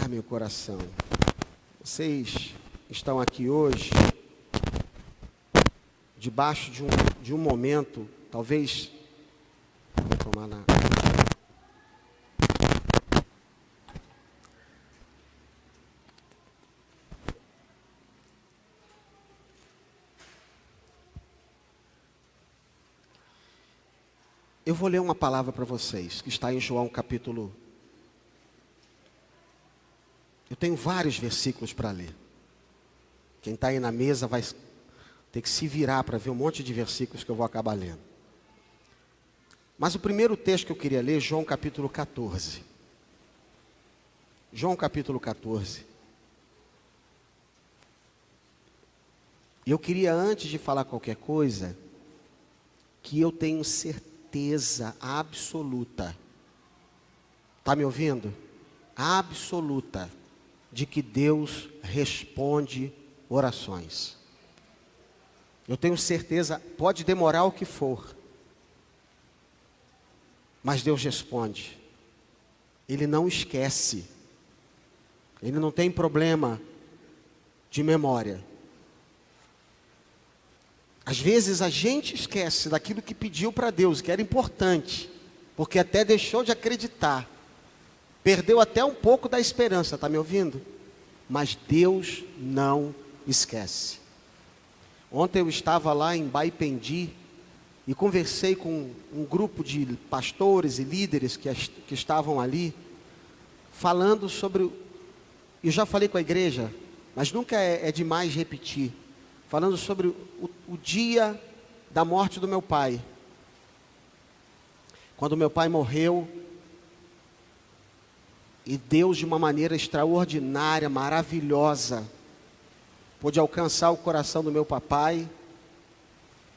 meu coração. Vocês estão aqui hoje debaixo de um momento, talvez, vou tomar na... Eu vou ler uma palavra para vocês, que está em João capítulo... Eu tenho vários versículos para ler. Quem está aí na mesa vai ter que se virar para ver um monte de versículos que eu vou acabar lendo. Mas o primeiro texto que eu queria ler é João capítulo 14. João capítulo 14. E eu queria, antes de falar qualquer coisa, que eu tenho certeza absoluta, está me ouvindo? Absoluta, de que Deus responde orações. Eu tenho certeza, pode demorar o que for, mas Deus responde. Ele não esquece. Ele não tem problema de memória. Às vezes a gente esquece daquilo que pediu para Deus, que era importante, porque até deixou de acreditar. Perdeu até um pouco da esperança, está me ouvindo? Mas Deus não esquece. Ontem eu estava lá em Baipendi e conversei com um grupo de pastores e líderes que estavam ali, falando sobre... Eu já falei com a igreja, mas nunca é demais repetir. Falando sobre o dia da morte do meu pai. Quando meu pai morreu, e Deus, de uma maneira extraordinária, maravilhosa, pôde alcançar o coração do meu papai,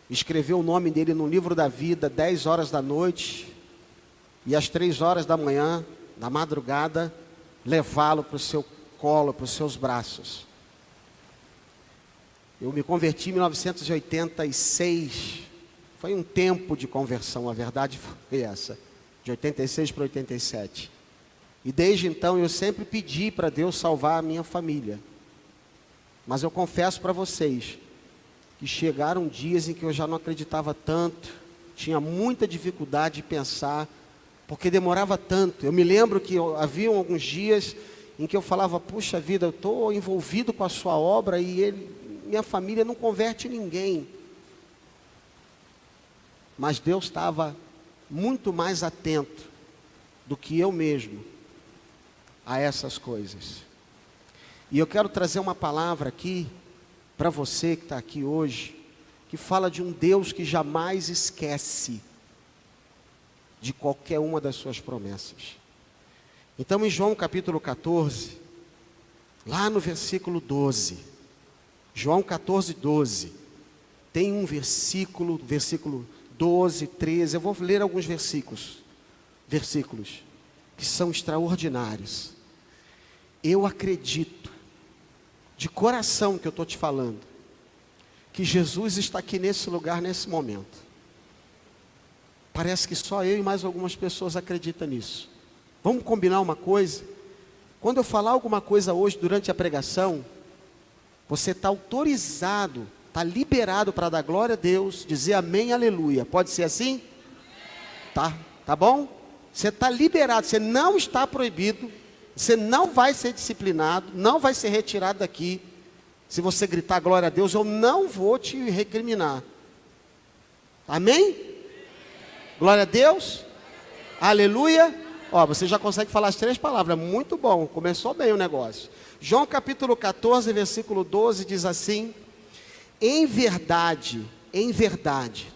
escreveu o nome dele no livro da vida, 10 horas da noite, e às 3 horas da manhã, da madrugada, levá-lo para o seu colo, para os seus braços. Eu me converti em 1986, foi um tempo de conversão, a verdade foi essa, de 86 para 87. E desde então eu sempre pedi para Deus salvar a minha família. Mas eu confesso para vocês, que chegaram dias em que eu já não acreditava tanto, tinha muita dificuldade de pensar, porque demorava tanto. Eu me lembro que havia alguns dias em que eu falava, puxa vida, eu estou envolvido com a sua obra e minha família não converte ninguém. Mas Deus estava muito mais atento do que eu mesmo a essas coisas. E eu quero trazer uma palavra aqui para você que está aqui hoje, que fala de um Deus que jamais esquece de qualquer uma das suas promessas. Então em João capítulo 14, lá no versículo 12, João 14, 12, tem um versículo 12, 13, eu vou ler alguns versículos que são extraordinários. Eu acredito, de coração que eu estou te falando, que Jesus está aqui nesse lugar, nesse momento. Parece que só eu e mais algumas pessoas acreditam nisso. Vamos combinar uma coisa? Quando eu falar alguma coisa hoje durante a pregação, você está autorizado, está liberado para dar glória a Deus, dizer amém, aleluia. Pode ser assim? Tá bom? Você está liberado, você não está proibido, você não vai ser disciplinado, não vai ser retirado daqui. Se você gritar glória a Deus, eu não vou te recriminar. Amém? Glória a Deus. Aleluia. Ó, você já consegue falar as 3 palavras, muito bom, começou bem o negócio. João capítulo 14, versículo 12 diz assim: em verdade,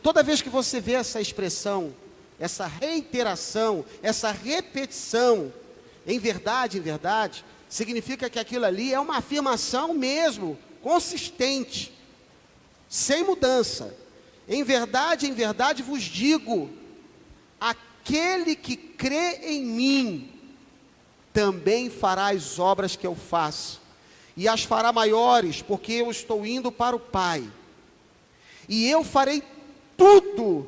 toda vez que você vê essa expressão, essa reiteração, essa repetição, em verdade, significa que aquilo ali é uma afirmação mesmo, consistente, sem mudança. Em verdade vos digo, aquele que crê em mim, também fará as obras que eu faço, e as fará maiores, porque eu estou indo para o Pai, e eu farei tudo,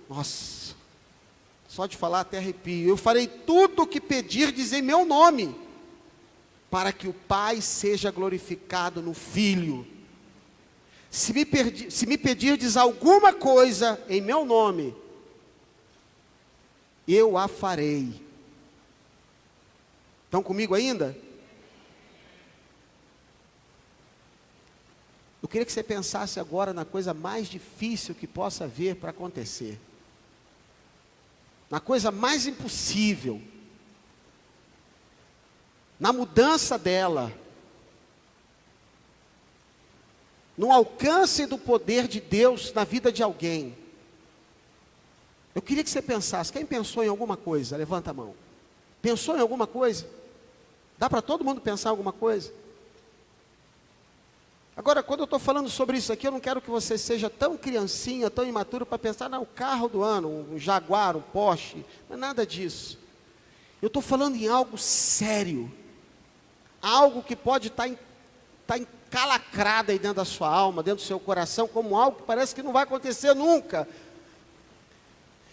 nossa, só de falar até arrepio, eu farei tudo o que pedirdes em meu nome, para que o Pai seja glorificado no Filho. Se me pedirdes alguma coisa em meu nome, eu a farei. Estão comigo ainda? Eu queria que você pensasse agora na coisa mais difícil que possa haver para acontecer. Na coisa mais impossível. Na mudança dela. No alcance do poder de Deus na vida de alguém. Eu queria que você pensasse. Quem pensou em alguma coisa? Levanta a mão. Pensou em alguma coisa? Dá para todo mundo pensar em alguma coisa? Agora, quando eu estou falando sobre isso aqui, eu não quero que você seja tão criancinha, tão imaturo para pensar, não, o carro do ano, um Jaguar, um Porsche, não é nada disso. Eu estou falando em algo sério. Algo que pode estar encalacrado aí dentro da sua alma, dentro do seu coração, como algo que parece que não vai acontecer nunca.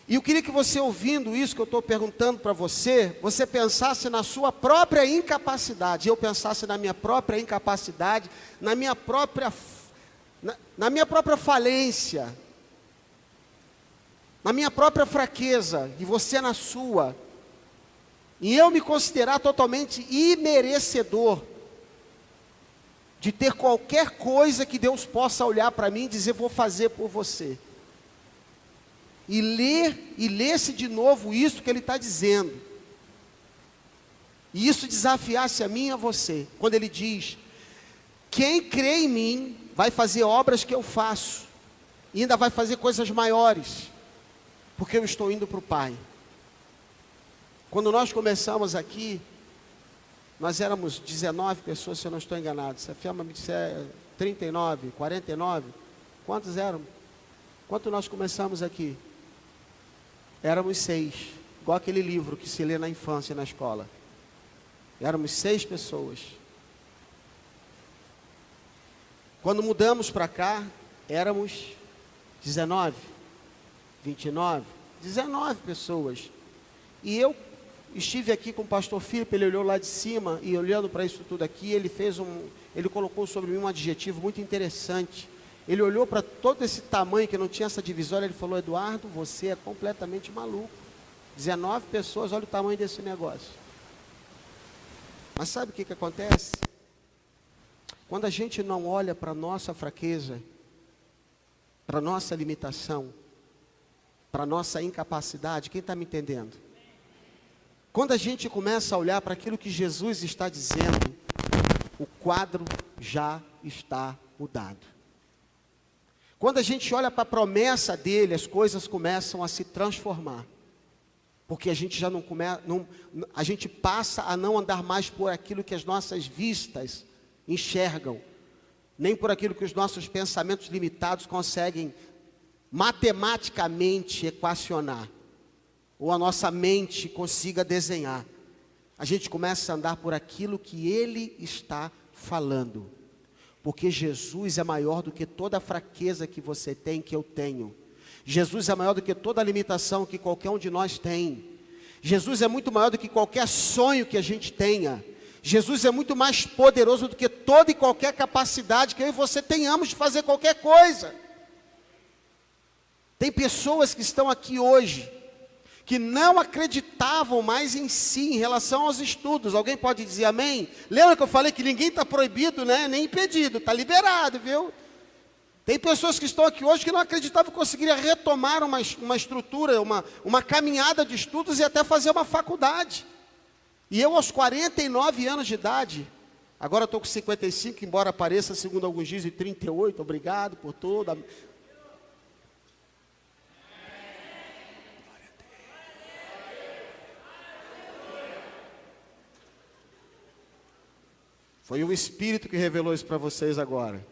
E eu queria que você, ouvindo isso que eu estou perguntando para você, você pensasse na sua própria incapacidade. Eu pensasse na minha própria incapacidade, na minha própria falência, na minha própria fraqueza, e você na sua. E eu me considerar totalmente imerecedor de ter qualquer coisa que Deus possa olhar para mim e dizer, vou fazer por você. E lesse de novo isso que ele está dizendo. E isso desafiasse a mim e a você. Quando ele diz, quem crê em mim, vai fazer obras que eu faço. E ainda vai fazer coisas maiores. Porque eu estou indo para o Pai. Quando nós começamos aqui, nós éramos 19 pessoas, se eu não estou enganado. Se a firma me disser 39, 49, quantos eram? Quanto nós começamos aqui? Éramos 6, igual aquele livro que se lê na infância na escola. Éramos 6 pessoas. Quando mudamos para cá, éramos 19, 29, 19 pessoas. E eu estive aqui com o pastor Filipe, ele olhou lá de cima, e olhando para isso tudo aqui, ele colocou sobre mim um adjetivo muito interessante. Ele olhou para todo esse tamanho que não tinha essa divisória, ele falou, Eduardo, você é completamente maluco. 19 pessoas, olha o tamanho desse negócio. Mas sabe o que acontece? Quando a gente não olha para a nossa fraqueza, para a nossa limitação, para a nossa incapacidade, quem está me entendendo? Quando a gente começa a olhar para aquilo que Jesus está dizendo, o quadro já está mudado. Quando a gente olha para a promessa dele, as coisas começam a se transformar. Porque a gente já a gente passa a não andar mais por aquilo que as nossas vistas enxergam, nem por aquilo que os nossos pensamentos limitados conseguem matematicamente equacionar, ou a nossa mente consiga desenhar. A gente começa a andar por aquilo que ele está falando. Porque Jesus é maior do que toda a fraqueza que você tem, que eu tenho. Jesus é maior do que toda a limitação que qualquer um de nós tem. Jesus é muito maior do que qualquer sonho que a gente tenha. Jesus é muito mais poderoso do que toda e qualquer capacidade que eu e você tenhamos de fazer qualquer coisa. Tem pessoas que estão aqui hoje, que não acreditavam mais em si, em relação aos estudos. Alguém pode dizer amém? Lembra que eu falei que ninguém está proibido, né? Nem impedido, está liberado, viu? Tem pessoas que estão aqui hoje que não acreditavam que conseguiria retomar uma estrutura, uma caminhada de estudos e até fazer uma faculdade. E eu aos 49 anos de idade, agora estou com 55, embora pareça, segundo alguns dizem, 38, obrigado por tudo. Foi o Espírito que revelou isso para vocês agora.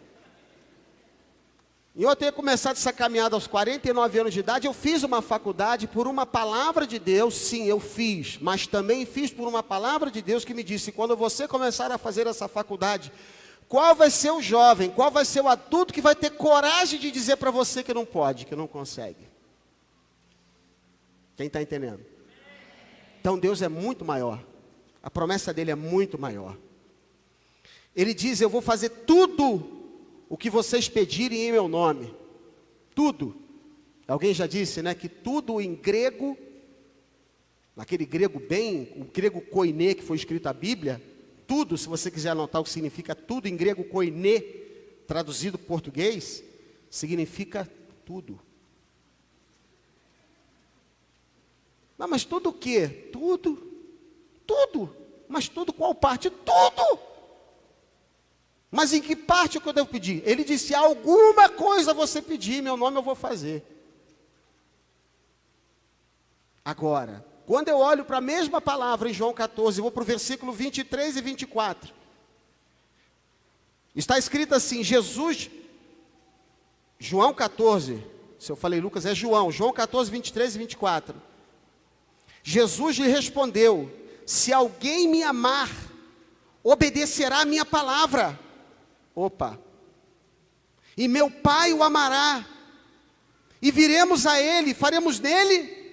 E eu tenho começado essa caminhada aos 49 anos de idade. Eu fiz uma faculdade por uma palavra de Deus. Sim, eu fiz. Mas também fiz por uma palavra de Deus que me disse, quando você começar a fazer essa faculdade, qual vai ser o jovem, qual vai ser o adulto que vai ter coragem de dizer para você que não pode, que não consegue? Quem está entendendo? Então Deus é muito maior. A promessa dele é muito maior. Ele diz: eu vou fazer tudo o que vocês pedirem em meu nome. Tudo. Alguém já disse, né, que tudo em grego, naquele grego bem, o grego koiné que foi escrito a Bíblia, tudo, se você quiser anotar o que significa tudo em grego koiné, traduzido para o português, significa tudo. Não, mas tudo o quê? Tudo. Tudo. Mas tudo qual parte? Tudo. Mas em que parte que eu devo pedir? Ele disse: alguma coisa você pedir, em meu nome eu vou fazer. Agora, quando eu olho para a mesma palavra em João 14, eu vou para o versículo 23 e 24. Está escrito assim, João 14, se eu falei Lucas, é João 14, 23 e 24. Jesus lhe respondeu: se alguém me amar, obedecerá a minha palavra. Opa! E meu Pai o amará, e viremos a ele, faremos nele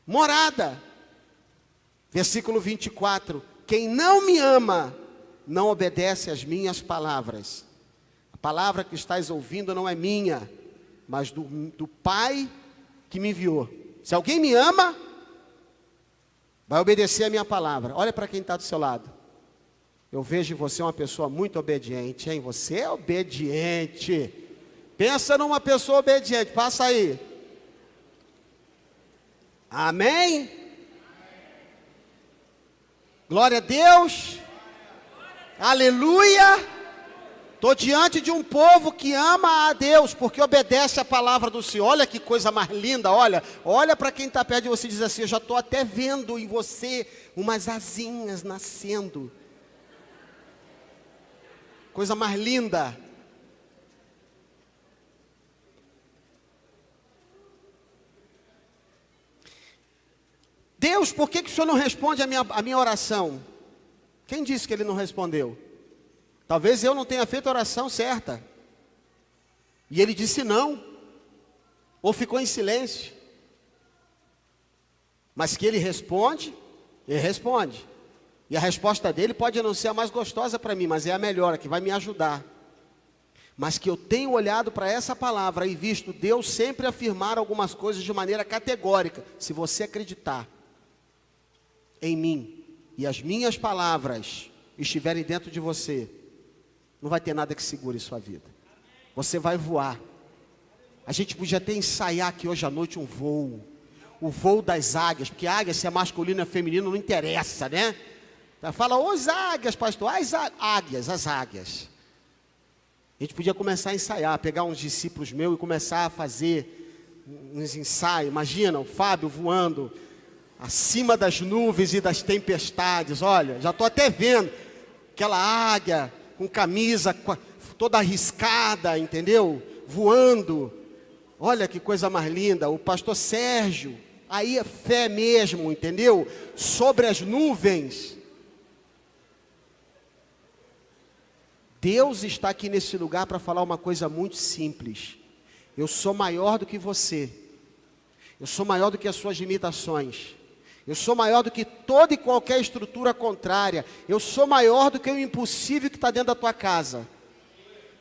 morada. Versículo 24: quem não me ama, não obedece às minhas palavras. A palavra que estás ouvindo não é minha, mas do Pai que me enviou. Se alguém me ama, vai obedecer a minha palavra. Olha para quem está do seu lado. Eu vejo em você uma pessoa muito obediente, hein? Você é obediente. Pensa numa pessoa obediente, passa aí. Amém? Glória a Deus. Aleluia. Estou diante de um povo que ama a Deus, porque obedece a palavra do Senhor. Olha que coisa mais linda, olha para quem está perto de você e diz assim: eu já estou até vendo em você umas asinhas nascendo. Coisa mais linda. Deus, por que o Senhor não responde a minha oração? Quem disse que Ele não respondeu? Talvez eu não tenha feito a oração certa. E Ele disse não. Ou ficou em silêncio. Mas que Ele responde, Ele responde. E a resposta dele pode não ser a mais gostosa para mim, mas é a melhor, a que vai me ajudar. Mas que eu tenho olhado para essa palavra e visto Deus sempre afirmar algumas coisas de maneira categórica. Se você acreditar em mim e as minhas palavras estiverem dentro de você, não vai ter nada que segure sua vida. Você vai voar. A gente podia até ensaiar aqui hoje à noite um voo. O voo das águias, porque águia, se é masculino ou feminino, não interessa, né? Fala, os águias, pastor, as águias. A gente podia começar a ensaiar, pegar uns discípulos meus e começar a fazer uns ensaios. Imagina o Fábio voando acima das nuvens e das tempestades. Olha, já estou até vendo aquela águia com camisa toda arriscada, entendeu? Voando. Olha que coisa mais linda. O pastor Sérgio, aí é fé mesmo, entendeu? Sobre as nuvens. Deus está aqui nesse lugar para falar uma coisa muito simples. Eu sou maior do que você. Eu sou maior do que as suas limitações. Eu sou maior do que toda e qualquer estrutura contrária. Eu sou maior do que o impossível que está dentro da tua casa.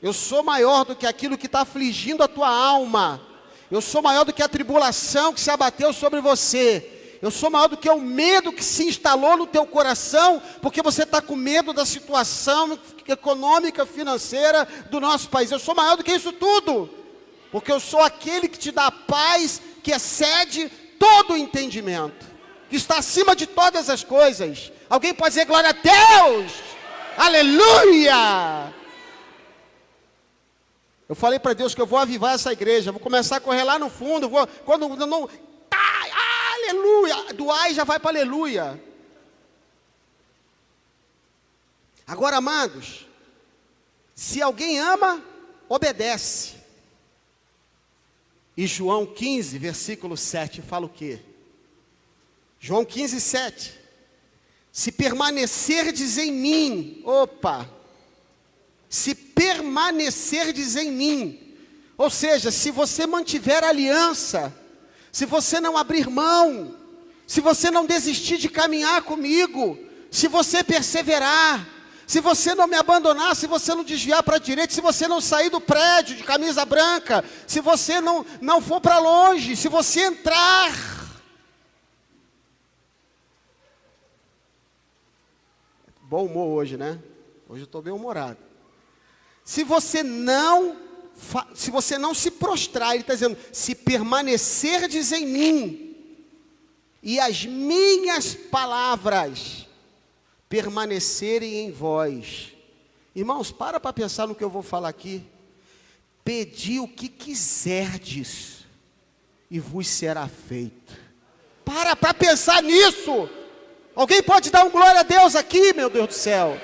Eu sou maior do que aquilo que está afligindo a tua alma. Eu sou maior do que a tribulação que se abateu sobre você. Eu sou maior do que o medo que se instalou no teu coração, porque você está com medo da situação econômica, financeira do nosso país. Eu sou maior do que isso tudo, porque eu sou aquele que te dá a paz que excede todo o entendimento, que está acima de todas as coisas. Alguém pode dizer glória a Deus? Aleluia! Eu falei para Deus que eu vou avivar essa igreja, vou começar a correr lá no fundo, quando não... Aleluia, do ai já vai para aleluia. Agora, amados, se alguém ama, obedece. E João 15, versículo 7, fala o quê? João 15, 7. Se permanecerdes em mim, se permanecerdes em mim, ou seja, se você mantiver a aliança, se você não abrir mão, se você não desistir de caminhar comigo, se você perseverar, Se você não me abandonar, se você não desviar para a direita, se você não sair do prédio de camisa branca, se você não for para longe, se você entrar. Bom humor hoje, né? Hoje eu estou bem humorado. Se você não se prostrar, ele está dizendo, se permanecerdes em mim, e as minhas palavras permanecerem em vós. Irmãos, para pensar no que eu vou falar aqui. Pedi o que quiserdes, e vos será feito. Para pensar nisso. Alguém pode dar um glória a Deus aqui, meu Deus do céu?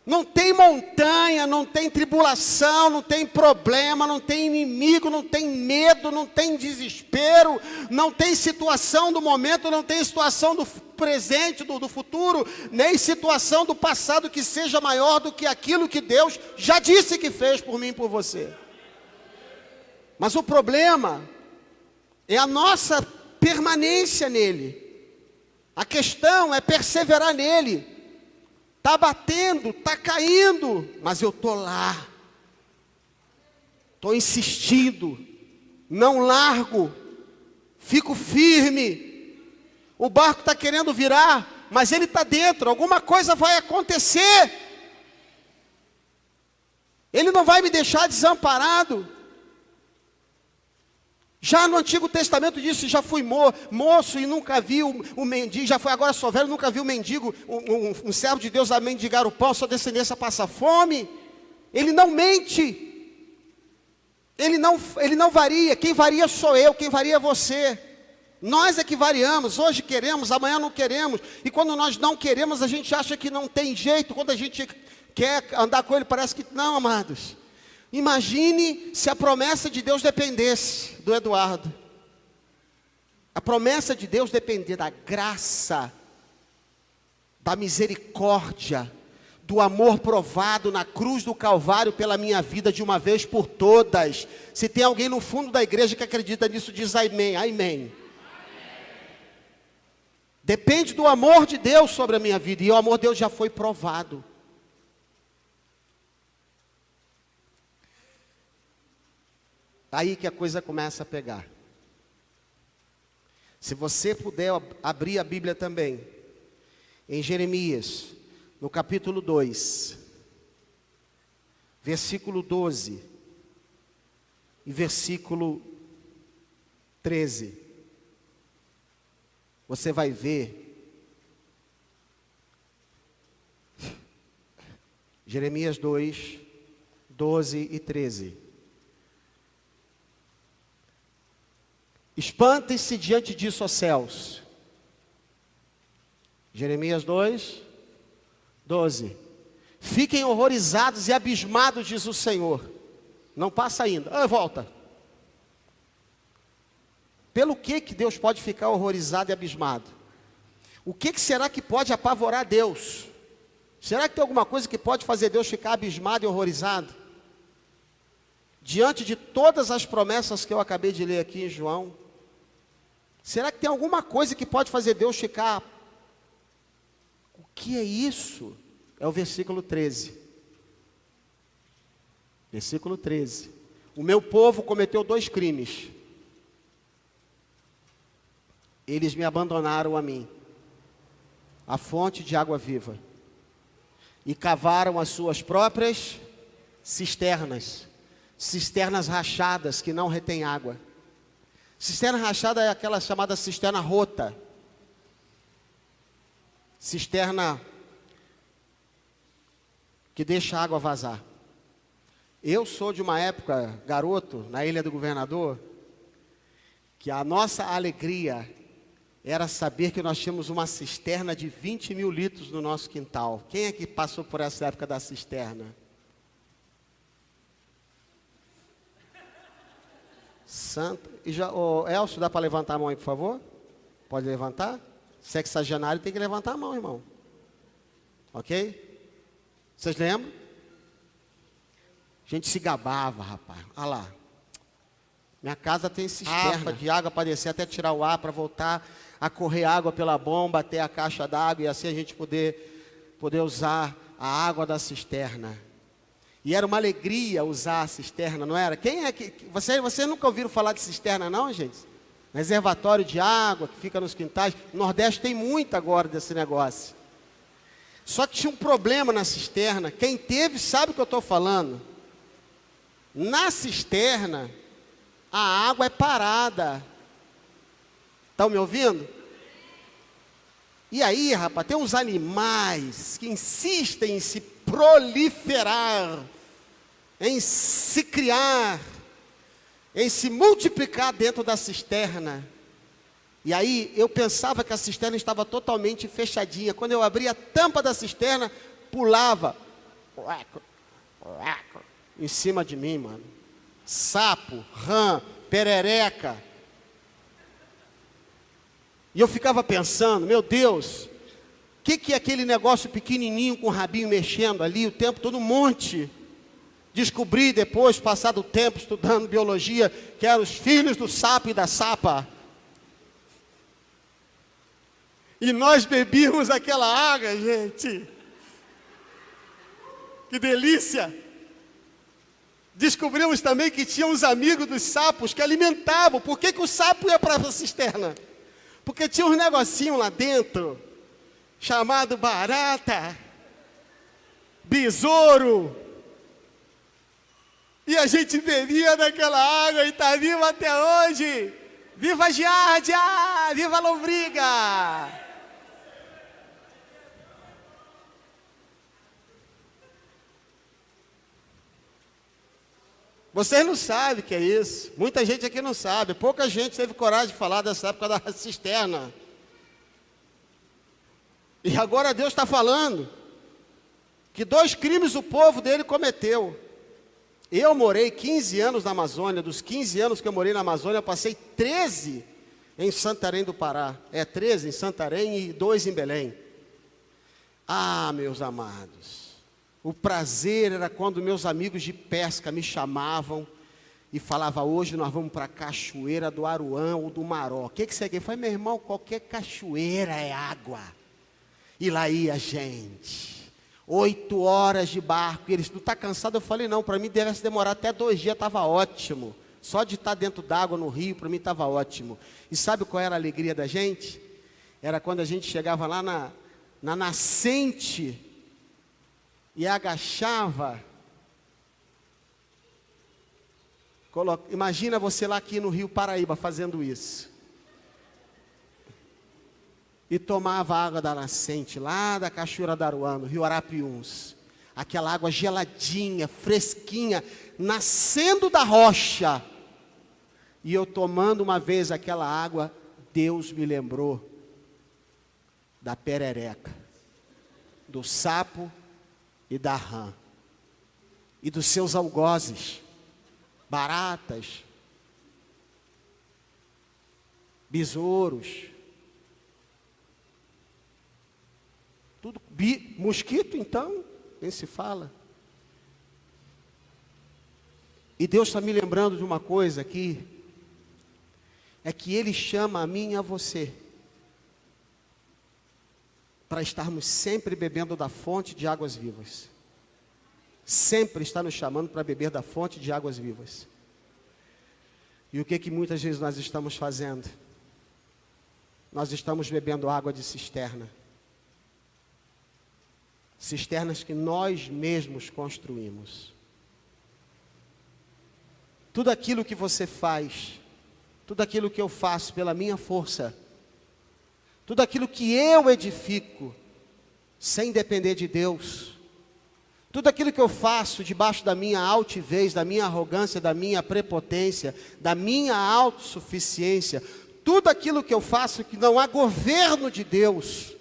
Não tem montanha, não tem tribulação, não tem problema, não tem inimigo, não tem medo, não tem desespero, não tem situação do momento, não tem situação do presente, do futuro, nem situação do passado que seja maior do que aquilo que Deus já disse que fez por mim e por você. Mas o problema é a nossa permanência nele. A questão é perseverar nele. Está batendo, está caindo, mas eu estou lá. Estou insistindo, não largo, fico firme. O barco está querendo virar, mas ele está dentro, alguma coisa vai acontecer. Ele não vai me deixar desamparado. Já no Antigo Testamento disse, já fui moço e nunca vi o mendigo, já fui agora sou velho, nunca vi o mendigo, um servo de Deus a mendigar o pão, sua descendência passa fome. Ele não mente, ele não varia, quem varia sou eu, quem varia é você. Nós é que variamos, hoje queremos, amanhã não queremos, e quando nós não queremos, a gente acha que não tem jeito, quando a gente quer andar com ele, parece que não, amados. Imagine se a promessa de Deus dependesse do Eduardo. A promessa de Deus depender da graça, da misericórdia, do amor provado na cruz do Calvário pela minha vida de uma vez por todas. Se tem alguém no fundo da igreja que acredita nisso, diz amém, amém. Depende do amor de Deus sobre a minha vida, e o amor de Deus já foi provado. Aí que a coisa começa a pegar. Se você puder abrir a Bíblia também, em Jeremias, no capítulo 2, versículo 12 e versículo 13, você vai ver, Jeremias 2, 12 e 13. Espantem-se diante disso, ó céus. Jeremias 2, 12. Fiquem horrorizados e abismados, diz o Senhor. Não passa ainda. Volta. Pelo que Deus pode ficar horrorizado e abismado? O que será que pode apavorar Deus? Será que tem alguma coisa que pode fazer Deus ficar abismado e horrorizado? Diante de todas as promessas que eu acabei de ler aqui em João, será que tem alguma coisa que pode fazer Deus ficar? O que é isso? É o versículo 13. Versículo 13. O meu povo cometeu 2 crimes. Eles me abandonaram a mim, a fonte de água viva, e cavaram as suas próprias cisternas rachadas que não retêm água. Cisterna rachada é aquela chamada cisterna rota. Cisterna que deixa a água vazar. Eu sou de uma época, garoto, na Ilha do Governador, que a nossa alegria era saber que nós tínhamos uma cisterna de 20 mil litros no nosso quintal. Quem é que passou por essa época da cisterna? Santo. E já, Elcio, dá para levantar a mão aí, por favor? Pode levantar? Sexagenário tem que levantar a mão, irmão. Ok? Vocês lembram? A gente se gabava, rapaz. Olha lá. Minha casa tem cisterna de água para descer, até tirar o ar, para voltar a correr água pela bomba até a caixa d'água, e assim a gente poder poder usar a água da cisterna. E era uma alegria usar a cisterna, não era? Quem é que... Vocês nunca ouviram falar de cisterna não, gente? Reservatório de água que fica nos quintais. No Nordeste tem muito agora desse negócio. Só que tinha um problema na cisterna. Quem teve sabe o que eu estou falando. Na cisterna, a água é parada. Estão me ouvindo? E aí, rapaz, tem uns animais que insistem em se proliferar, em se criar, em se multiplicar dentro da cisterna. E aí eu pensava que a cisterna estava totalmente fechadinha. Quando eu abria a tampa da cisterna, pulava em cima de mim, mano. Sapo, rã, perereca. E eu ficava pensando, meu Deus, o que é aquele negócio pequenininho com o rabinho mexendo ali o tempo todo, um monte. Descobri depois, passado o tempo, estudando biologia, que eram os filhos do sapo e da sapa. E nós bebíamos aquela água, gente. Que delícia! Descobrimos também que tinha uns amigos dos sapos que alimentavam. Por que o sapo ia para a cisterna? Porque tinha uns negocinhos lá dentro, chamado barata, besouro. E a gente bebia daquela água e está vivo até hoje. Viva a giardia! Viva a lombriga! Vocês não sabem o que é isso. Muita gente aqui não sabe. Pouca gente teve coragem de falar dessa época da cisterna. E agora Deus está falando que 2 crimes o povo dele cometeu. Eu morei 15 anos na Amazônia. Dos 15 anos que eu morei na Amazônia, eu passei 13 em Santarém do Pará. 13 em Santarém e 2 em Belém. Ah, meus amados. O prazer era quando meus amigos de pesca me chamavam e falavam, hoje nós vamos para a cachoeira do Aruã ou do Maró. O que você quer? Eu falei, meu irmão, qualquer cachoeira é água. E lá ia a gente. 8 horas de barco. E eles, não está cansado? Eu falei, não, para mim deve demorar até 2 dias, estava ótimo. Só de estar dentro d'água no rio, para mim estava ótimo. E sabe qual era a alegria da gente? Era quando a gente chegava lá na nascente e agachava. Imagina você lá aqui no Rio Paraíba fazendo isso. E tomava água da nascente, lá da Cachoeira da Aruã, no Rio Arapiuns. Aquela água geladinha, fresquinha, nascendo da rocha. E eu tomando uma vez aquela água, Deus me lembrou da perereca, do sapo e da rã, e dos seus algozes, baratas, besouros, tudo, mosquito então, nem se fala. E Deus está me lembrando de uma coisa aqui, é que Ele chama a mim e a você, para estarmos sempre bebendo da fonte de águas vivas. Sempre está nos chamando para beber da fonte de águas vivas. E o que muitas vezes nós estamos fazendo? Nós estamos bebendo água de cisterna. Cisternas que nós mesmos construímos. Tudo aquilo que você faz, tudo aquilo que eu faço pela minha força, tudo aquilo que eu edifico, sem depender de Deus, tudo aquilo que eu faço debaixo da minha altivez, da minha arrogância, da minha prepotência, da minha autossuficiência, tudo aquilo que eu faço que não há governo de Deus,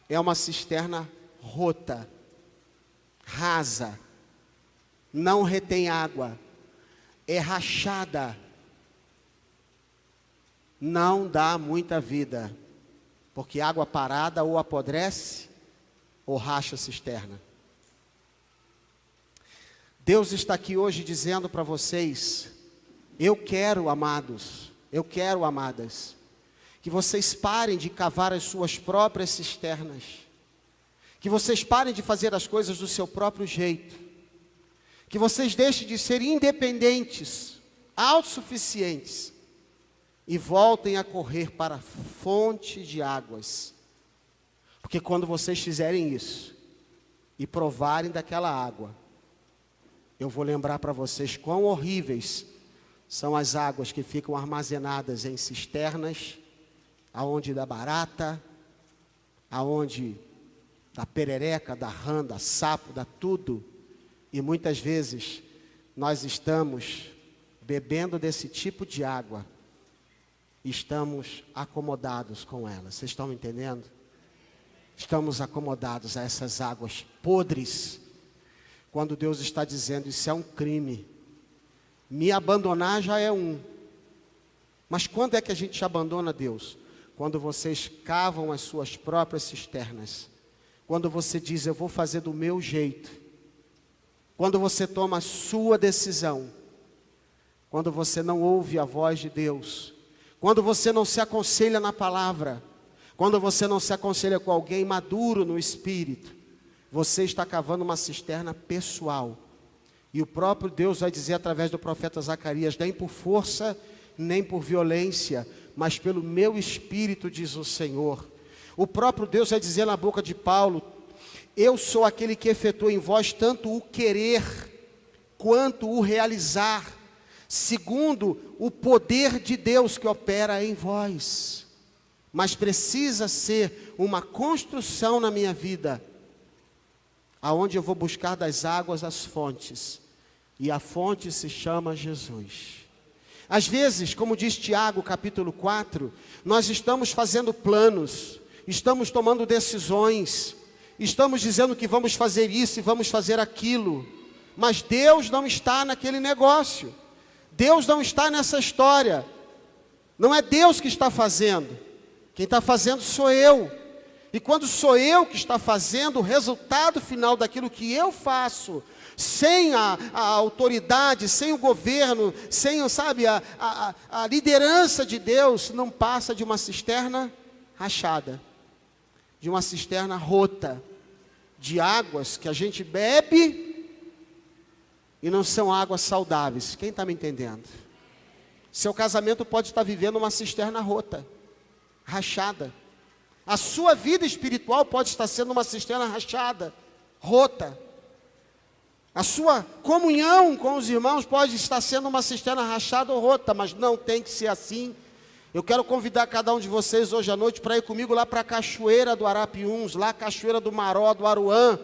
é uma cisterna rota, rasa, não retém água, é rachada, não dá muita vida, porque água parada ou apodrece ou racha a cisterna. Deus está aqui hoje dizendo para vocês, eu quero, amados, eu quero, amadas, que vocês parem de cavar as suas próprias cisternas, Que vocês parem de fazer as coisas do seu próprio jeito. Que vocês deixem de ser independentes, autossuficientes. E voltem a correr para a fonte de águas. Porque quando vocês fizerem isso, e provarem daquela água, eu vou lembrar para vocês quão horríveis são as águas que ficam armazenadas em cisternas, aonde dá barata, aonde dá perereca, dá rã, dá sapo, dá tudo. E muitas vezes nós estamos bebendo desse tipo de água, e estamos acomodados com ela. Vocês estão me entendendo? Estamos acomodados a essas águas podres, quando Deus está dizendo, isso é um crime. Me abandonar já é um. Mas quando é que a gente abandona Deus? Quando vocês cavam as suas próprias cisternas. Quando você diz, eu vou fazer do meu jeito. Quando você toma a sua decisão. Quando você não ouve a voz de Deus. Quando você não se aconselha na palavra. Quando você não se aconselha com alguém maduro no espírito, você está cavando uma cisterna pessoal. E o próprio Deus vai dizer através do profeta Zacarias, nem por força, nem por violência, mas pelo meu espírito, diz o Senhor. O próprio Deus vai dizer na boca de Paulo, eu sou aquele que efetua em vós tanto o querer, quanto o realizar, segundo o poder de Deus que opera em vós. Mas precisa ser uma construção na minha vida, aonde eu vou buscar das águas as fontes, e a fonte se chama Jesus. Às vezes, como diz Tiago capítulo 4, nós estamos fazendo planos, estamos tomando decisões, estamos dizendo que vamos fazer isso e vamos fazer aquilo, mas Deus não está naquele negócio, Deus não está nessa história, não é Deus que está fazendo. Quem está fazendo sou eu. E quando sou eu que está fazendo, o resultado final daquilo que eu faço, sem a autoridade, sem o governo, sem, sabe, a liderança de Deus, não passa de uma cisterna rachada, de uma cisterna rota, de águas que a gente bebe e não são águas saudáveis. Quem está me entendendo? Seu casamento pode estar vivendo uma cisterna rota, rachada. A sua vida espiritual pode estar sendo uma cisterna rachada, rota. A sua comunhão com os irmãos pode estar sendo uma cisterna rachada ou rota, mas não tem que ser assim. Eu quero convidar cada um de vocês hoje à noite para ir comigo lá para a Cachoeira do Arapiuns, lá a Cachoeira do Maró, do Aruã.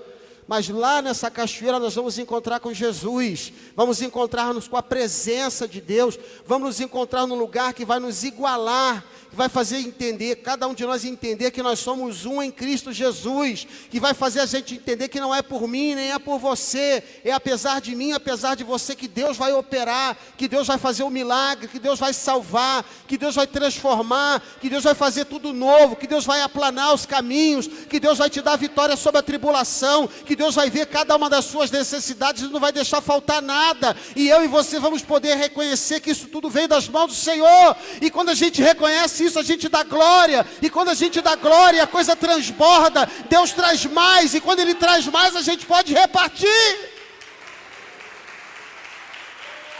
Mas lá nessa cachoeira nós vamos encontrar com Jesus, vamos encontrar-nos com a presença de Deus, vamos nos encontrar num lugar que vai nos igualar, que vai fazer entender, cada um de nós entender que nós somos um em Cristo Jesus, que vai fazer a gente entender que não é por mim, nem é por você, é apesar de mim, apesar de você, que Deus vai operar, que Deus vai fazer o milagre, que Deus vai salvar, que Deus vai transformar, que Deus vai fazer tudo novo, que Deus vai aplanar os caminhos, que Deus vai te dar vitória sobre a tribulação, que Deus vai ver cada uma das suas necessidades e não vai deixar faltar nada, e eu e você vamos poder reconhecer que isso tudo veio das mãos do Senhor, e quando a gente reconhece isso, a gente dá glória, e quando a gente dá glória, a coisa transborda, Deus traz mais, e quando Ele traz mais, a gente pode repartir.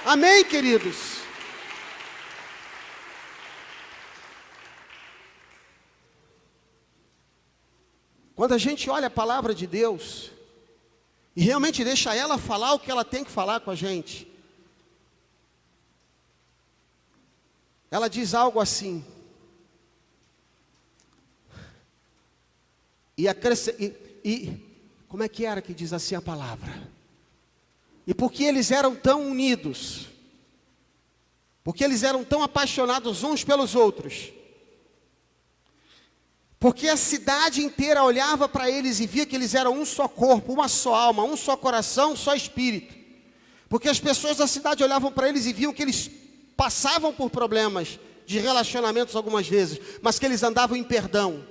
Amém, queridos? Quando a gente olha a palavra de Deus, e realmente deixa ela falar o que ela tem que falar com a gente, ela diz algo assim, como é que era que diz assim a palavra? E porque eles eram tão unidos, porque eles eram tão apaixonados uns pelos outros, porque a cidade inteira olhava para eles e via que eles eram um só corpo, uma só alma, um só coração, um só espírito. Porque as pessoas da cidade olhavam para eles e viam que eles passavam por problemas de relacionamentos algumas vezes, mas que eles andavam em perdão.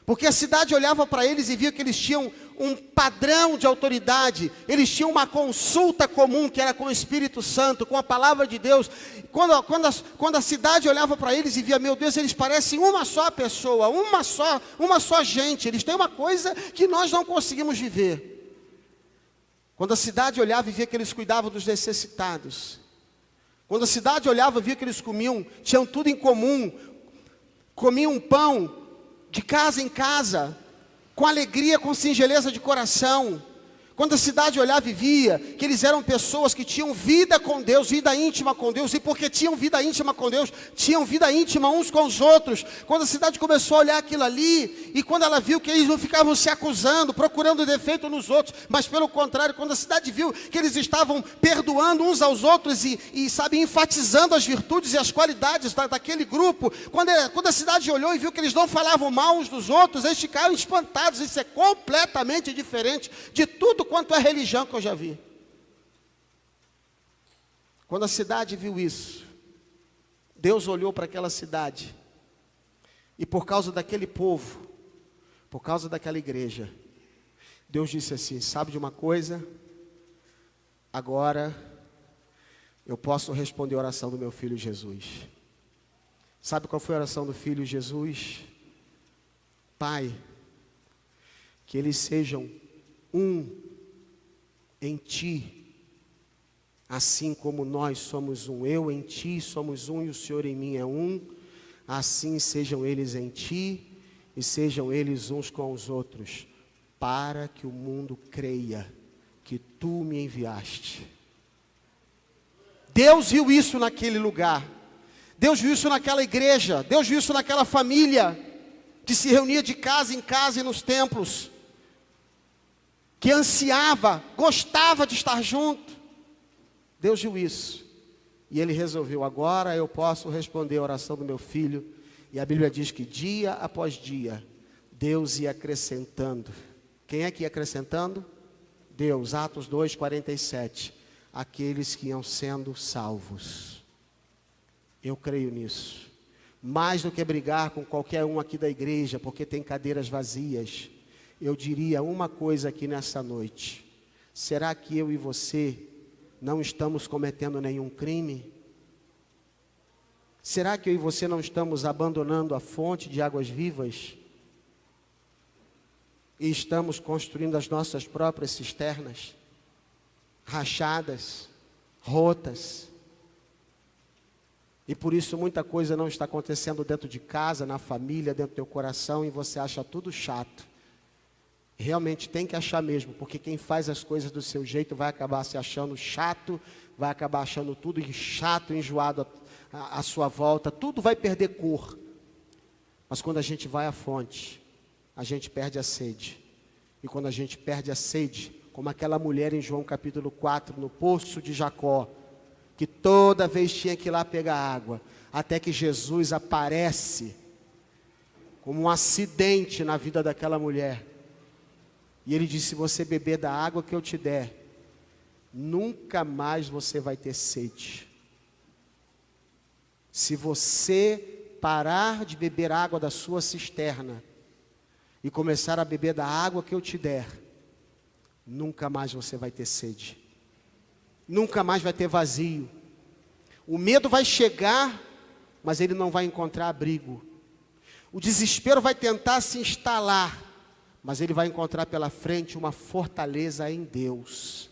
Porque a cidade olhava para eles e via que eles tinham um padrão de autoridade, eles tinham uma consulta comum, que era com o Espírito Santo, com a palavra de Deus. Quando a cidade olhava para eles e via, meu Deus, eles parecem uma só pessoa, uma só gente, eles têm uma coisa que nós não conseguimos viver. Quando a cidade olhava e via que eles cuidavam dos necessitados, quando a cidade olhava e via que eles tinham tudo em comum, comiam pão de casa em casa, com alegria, com singeleza de coração. Quando a cidade olhava e via que eles eram pessoas que tinham vida com Deus, vida íntima com Deus, e porque tinham vida íntima com Deus, tinham vida íntima uns com os outros. Quando a cidade começou a olhar aquilo ali, e quando ela viu que eles não ficavam se acusando, procurando defeito nos outros, mas pelo contrário, quando a cidade viu que eles estavam perdoando uns aos outros e sabe, enfatizando as virtudes e as qualidades daquele grupo, quando a cidade olhou e viu que eles não falavam mal uns dos outros, eles ficaram espantados. Isso é completamente diferente de tudo quanto é religião que eu já vi. Quando a cidade viu isso, Deus olhou para aquela cidade, e por causa daquele povo, por causa daquela igreja, Deus disse assim: sabe de uma coisa? Agora eu posso responder a oração do meu filho Jesus. Sabe qual foi a oração do filho Jesus? Pai, que eles sejam um em Ti, assim como nós somos um, eu em Ti somos um e o Senhor em mim é um, assim sejam eles em Ti e sejam eles uns com os outros, para que o mundo creia que Tu me enviaste. Deus viu isso naquele lugar, Deus viu isso naquela igreja, Deus viu isso naquela família, que se reunia de casa em casa e nos templos, que ansiava, gostava de estar junto. Deus viu isso, e Ele resolveu: agora eu posso responder a oração do meu filho. E a Bíblia diz que dia após dia, Deus ia acrescentando. Quem é que ia acrescentando? Deus. Atos 2:47, aqueles que iam sendo salvos. Eu creio nisso, mais do que brigar com qualquer um aqui da igreja, porque tem cadeiras vazias, eu diria uma coisa aqui nessa noite: será que eu e você não estamos cometendo nenhum crime? Será que eu e você não estamos abandonando a fonte de águas vivas? E estamos construindo as nossas próprias cisternas, rachadas, rotas. E por isso muita coisa não está acontecendo dentro de casa, na família, dentro do teu coração, e você acha tudo chato. Realmente tem que achar mesmo, porque quem faz as coisas do seu jeito vai acabar se achando chato, vai acabar achando tudo chato, enjoado à sua volta, tudo vai perder cor. Mas quando a gente vai à fonte, a gente perde a sede. E quando a gente perde a sede, como aquela mulher em João capítulo 4, no poço de Jacó, que toda vez tinha que ir lá pegar água, até que Jesus aparece como um acidente na vida daquela mulher. E Ele disse: se você beber da água que eu te der, nunca mais você vai ter sede. Se você parar de beber água da sua cisterna e começar a beber da água que eu te der, nunca mais você vai ter sede. Nunca mais vai ter vazio. O medo vai chegar, mas ele não vai encontrar abrigo. O desespero vai tentar se instalar, mas ele vai encontrar pela frente uma fortaleza em Deus.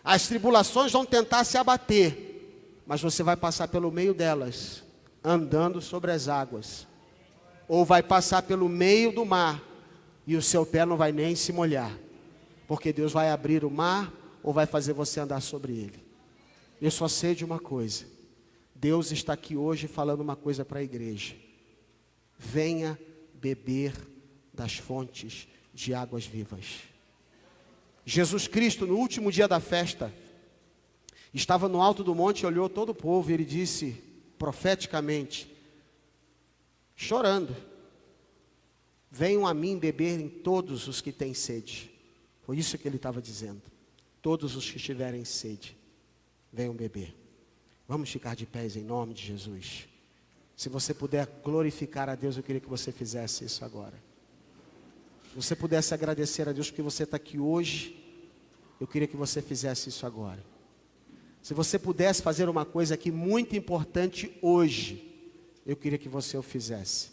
As tribulações vão tentar se abater, mas você vai passar pelo meio delas, andando sobre as águas. Ou vai passar pelo meio do mar, e o seu pé não vai nem se molhar, porque Deus vai abrir o mar, ou vai fazer você andar sobre ele. Eu só sei de uma coisa: Deus está aqui hoje falando uma coisa para a igreja: venha beber das fontes de águas vivas. Jesus Cristo, no último dia da festa, estava no alto do monte e olhou todo o povo, e Ele disse profeticamente, chorando: venham a mim beberem todos os que têm sede. Foi isso que Ele estava dizendo: todos os que tiverem sede, venham beber. Vamos ficar de pés em nome de Jesus. Se você puder glorificar a Deus, eu queria que você fizesse isso agora. você pudesse agradecer a Deus porque você está aqui hoje, eu queria que você fizesse isso agora. Se você pudesse fazer uma coisa aqui muito importante hoje, eu queria que você o fizesse.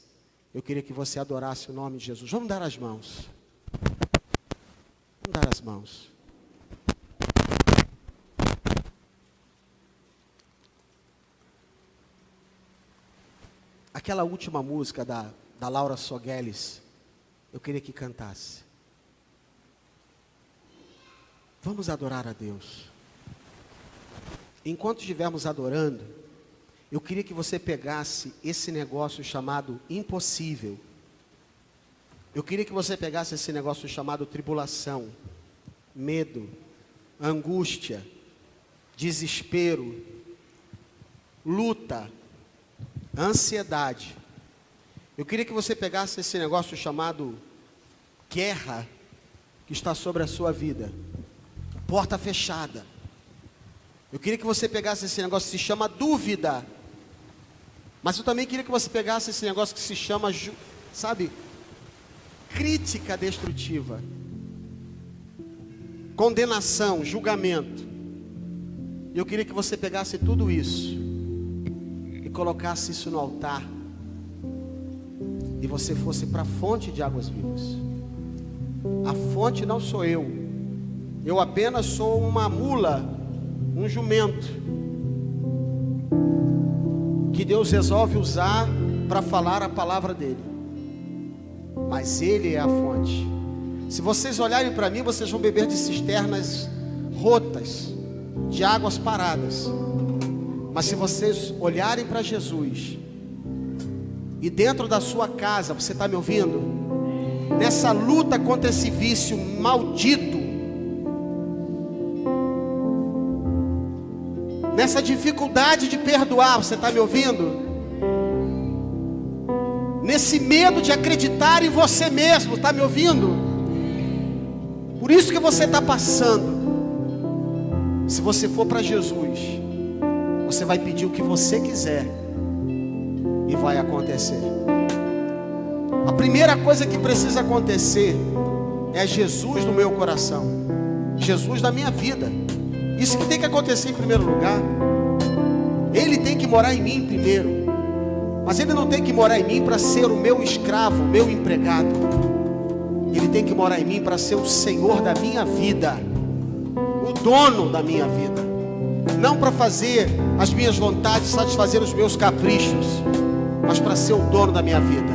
Eu queria que você adorasse o nome de Jesus. Vamos dar as mãos. Vamos dar as mãos. Aquela última música da Laura Sogueles, eu queria que cantasse. Vamos adorar a Deus. Enquanto estivermos adorando, eu queria que você pegasse esse negócio chamado impossível. Eu queria que você pegasse esse negócio chamado tribulação, medo, angústia, desespero, luta, ansiedade. Eu queria que você pegasse esse negócio chamado guerra, que está sobre a sua vida, porta fechada. Eu queria que você pegasse esse negócio que se chama dúvida, mas eu também queria que você pegasse esse negócio que se chama, crítica destrutiva, condenação, julgamento. Eu queria que você pegasse tudo isso e colocasse isso no altar, e você fosse para a fonte de águas vivas. A fonte não sou eu apenas sou uma mula, um jumento, que Deus resolve usar para falar a palavra dele, mas Ele é a fonte. Se vocês olharem para mim, vocês vão beber de cisternas rotas, de águas paradas. Mas se vocês olharem para Jesus, e dentro da sua casa, você está me ouvindo? Nessa luta contra esse vício maldito, nessa dificuldade de perdoar, você está me ouvindo? Nesse medo de acreditar em você mesmo, está me ouvindo? Por isso que você está passando. Se você for para Jesus, você vai pedir o que você quiser e vai acontecer. A primeira coisa que precisa acontecer é Jesus no meu coração, Jesus na minha vida. Isso que tem que acontecer em primeiro lugar. Ele tem que morar em mim primeiro, mas Ele não tem que morar em mim para ser o meu escravo, o meu empregado. Ele tem que morar em mim para ser o Senhor da minha vida, o dono da minha vida. Não para fazer as minhas vontades, satisfazer os meus caprichos, mas para ser o dono da minha vida.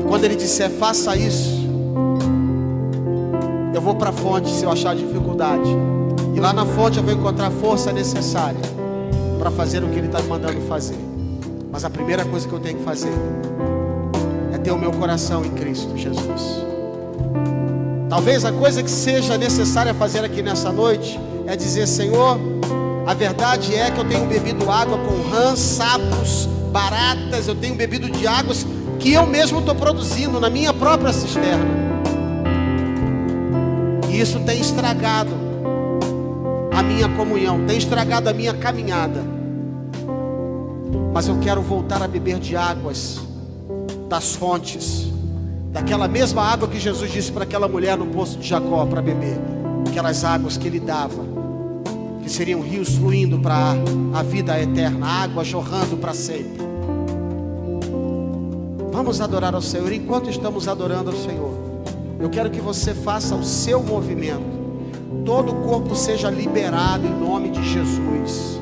E quando Ele disser, faça isso, eu vou para a fonte se eu achar dificuldade. E lá na fonte eu vou encontrar a força necessária para fazer o que Ele está me mandando fazer. Mas a primeira coisa que eu tenho que fazer é ter o meu coração em Cristo Jesus. Talvez a coisa que seja necessária fazer aqui nessa noite é dizer, Senhor, a verdade é que eu tenho bebido água com rãs, sapos, baratas. Eu tenho bebido de águas que eu mesmo estou produzindo na minha própria cisterna. E isso tem estragado a minha comunhão, tem estragado a minha caminhada. Mas eu quero voltar a beber de águas das fontes, daquela mesma água que Jesus disse para aquela mulher no poço de Jacó para beber. Aquelas águas que Ele dava, que seriam rios fluindo para a vida eterna, água jorrando para sempre. Vamos adorar ao Senhor. Enquanto estamos adorando ao Senhor, eu quero que você faça o seu movimento. Todo o corpo seja liberado em nome de Jesus.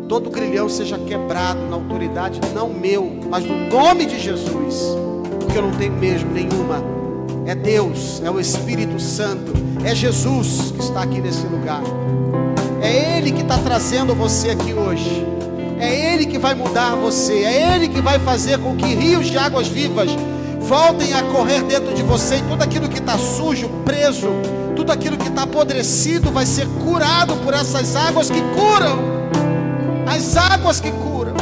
Todo grilhão seja quebrado na autoridade, não meu, mas no nome de Jesus. Porque eu não tenho mesmo nenhuma. É Deus, é o Espírito Santo, é Jesus que está aqui nesse lugar. É Ele que está trazendo você aqui hoje. É Ele que vai mudar você. É Ele que vai fazer com que rios de águas vivas voltem a correr dentro de você. E tudo aquilo que está sujo, preso, tudo aquilo que está apodrecido vai ser curado por essas águas que curam. As águas que curam.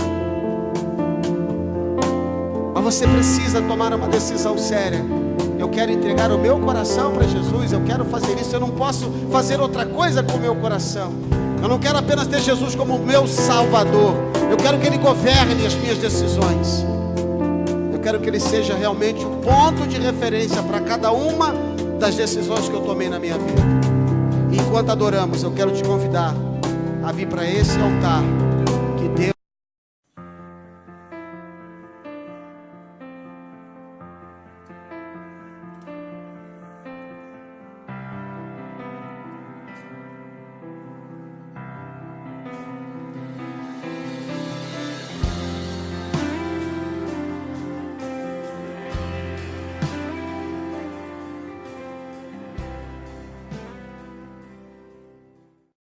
Mas você precisa tomar uma decisão séria. Eu quero entregar o meu coração para Jesus. Eu quero fazer isso. Eu não posso fazer outra coisa com o meu coração. Eu não quero apenas ter Jesus como meu Salvador. Eu quero que Ele governe as minhas decisões. Eu quero que Ele seja realmente um ponto de referência para cada uma das decisões que eu tomei na minha vida. E enquanto adoramos, eu quero te convidar a vir para esse altar